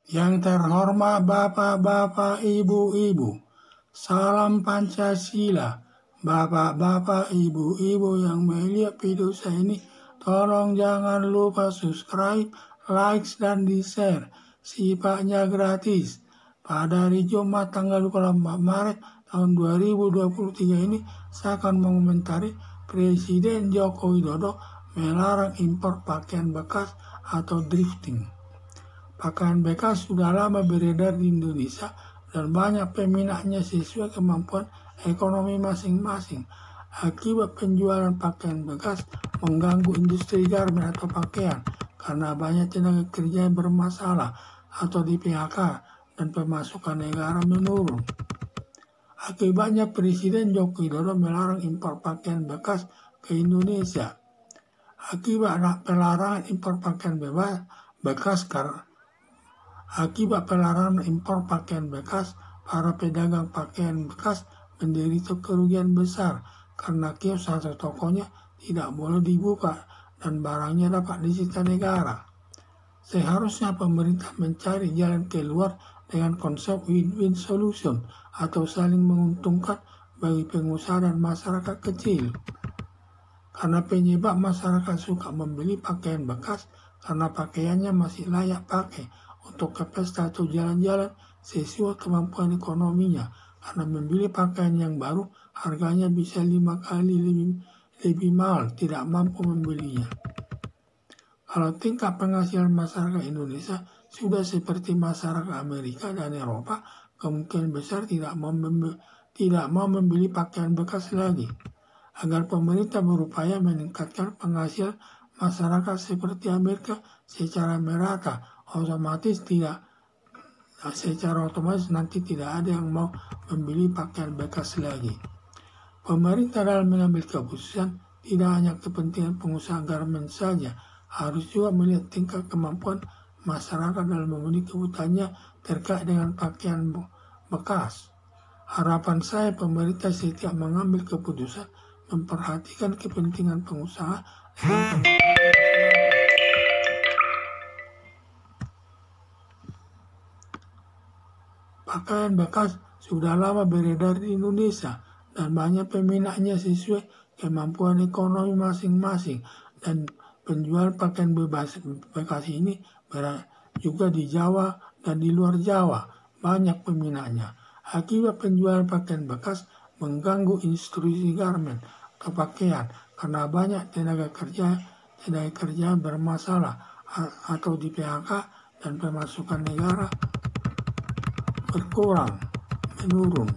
Yang terhormat Bapak-Bapak, Ibu-Ibu, salam Pancasila. Bapak-bapak, Ibu-Ibu yang melihat video saya ini, tolong jangan lupa subscribe, like, dan di-share. Sifatnya gratis. Pada hari Jumat tanggal 24 Maret tahun 2023 ini, saya akan mengomentari Presiden Joko Widodo melarang impor pakaian bekas atau thrifting. Pakaian bekas sudah lama beredar di Indonesia dan banyak peminatnya sesuai kemampuan ekonomi masing-masing. Akibat penjualan pakaian bekas mengganggu industri garmen atau pakaian karena banyak tenaga kerja yang bermasalah atau di PHK dan pemasukan negara menurun. Akibatnya Presiden Joko Widodo melarang impor pakaian bekas ke Indonesia. Akibat pelarangan impor pakaian bekas, para pedagang pakaian bekas menderita kerugian besar karena kios atau tokonya tidak boleh dibuka dan barangnya dapat disita negara. Seharusnya pemerintah mencari jalan keluar dengan konsep win-win solution atau saling menguntungkan bagi pengusaha dan masyarakat kecil. Karena penyebab masyarakat suka membeli pakaian bekas karena pakaiannya masih layak pakai untuk ke pesta atau jalan-jalan sesuai kemampuan ekonominya. Karena membeli pakaian yang baru harganya bisa 5 kali lebih mahal, tidak mampu membelinya. Kalau tingkat penghasilan masyarakat Indonesia sudah seperti masyarakat Amerika dan Eropa, kemungkinan besar tidak mau membeli pakaian bekas lagi. Agar pemerintah berupaya meningkatkan penghasilan masyarakat seperti Amerika secara merata, secara otomatis nanti tidak ada yang mau membeli pakaian bekas lagi. Pemerintah dalam mengambil keputusan tidak hanya kepentingan pengusaha garmen saja, harus juga melihat tingkat kemampuan masyarakat dalam memenuhi kebutuhannya terkait dengan pakaian bekas. Harapan saya pemerintah setiap mengambil keputusan memperhatikan kepentingan pengusaha dan pakaian bekas sudah lama beredar di Indonesia dan banyak peminatnya sesuai kemampuan ekonomi masing-masing, dan penjual pakaian bekas ini juga di Jawa dan di luar Jawa banyak peminatnya. Akibat penjualan pakaian bekas mengganggu industri garmen atau pakaian karena banyak tenaga kerja bermasalah atau di PHK dan pemasukan negara menurun.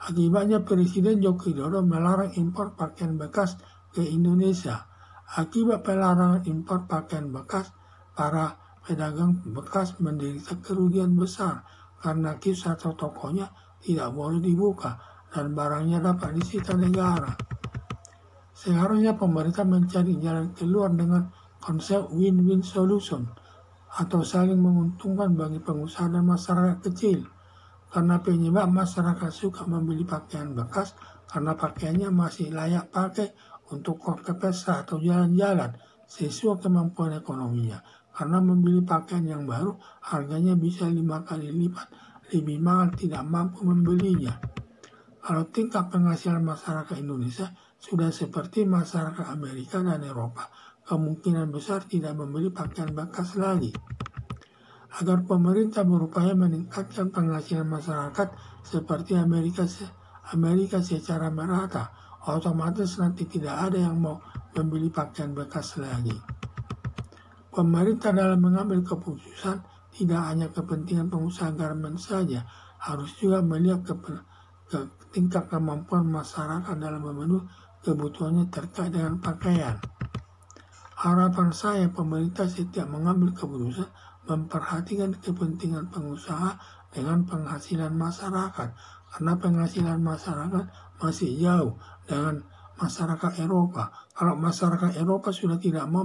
Akibatnya Presiden Joko Widodo melarang impor pakaian bekas ke Indonesia. Akibat pelarangan impor pakaian bekas, para pedagang bekas menderita kerugian besar karena kios atau tokonya tidak boleh dibuka dan barangnya dapat disita negara. Seharusnya pemerintah mencari jalan keluar dengan konsep win-win solution atau saling menguntungkan bagi pengusaha dan masyarakat kecil. Karena penyebab masyarakat suka membeli pakaian bekas karena pakaiannya masih layak pakai untuk ke pesta atau jalan-jalan sesuai kemampuan ekonominya. Karena membeli pakaian yang baru harganya bisa 5 kali lipat lebih mahal, tidak mampu membelinya. Kalau tingkat penghasilan masyarakat Indonesia sudah seperti masyarakat Amerika dan Eropa, kemungkinan besar tidak membeli pakaian bekas lagi. Agar pemerintah berupaya meningkatkan penghasilan masyarakat seperti Amerika secara merata, otomatis nanti tidak ada yang mau membeli pakaian bekas lagi. Pemerintah dalam mengambil keputusan tidak hanya kepentingan pengusaha garmen saja, harus juga melihat ke tingkat kemampuan masyarakat dalam memenuhi kebutuhannya terkait dengan pakaian. Harapan saya pemerintah setiap mengambil keputusan memperhatikan kepentingan pengusaha dengan penghasilan masyarakat, karena penghasilan masyarakat masih jauh dengan masyarakat Eropa. Kalau masyarakat Eropa sudah tidak mau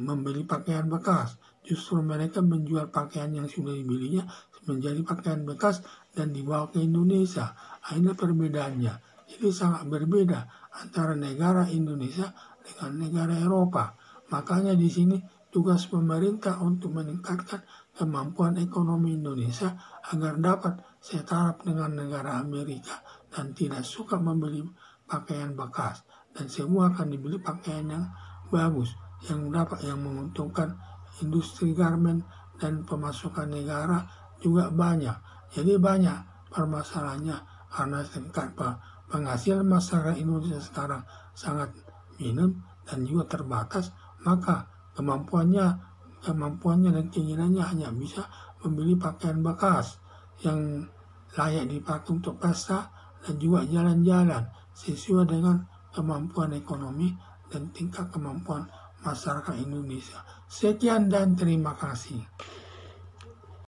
membeli pakaian bekas, justru mereka menjual pakaian yang sudah dibelinya menjadi pakaian bekas dan dibawa ke Indonesia. Ini perbedaannya. Jadi sangat berbeda antara negara Indonesia dengan negara Eropa. Makanya di sini tugas pemerintah untuk meningkatkan kemampuan ekonomi Indonesia agar dapat setaraf dengan negara Amerika dan tidak suka membeli pakaian bekas, dan semua akan dibeli pakaian yang bagus yang menguntungkan industri garmen, dan pemasukan negara juga banyak. Jadi banyak permasalahannya karena penghasilan masyarakat Indonesia sekarang sangat minim dan juga terbatas, maka kemampuannya dan keinginannya hanya bisa membeli pakaian bekas yang layak dipakai untuk pesta dan juga jalan-jalan sesuai dengan kemampuan ekonomi dan tingkat kemampuan masyarakat Indonesia. Sekian dan terima kasih.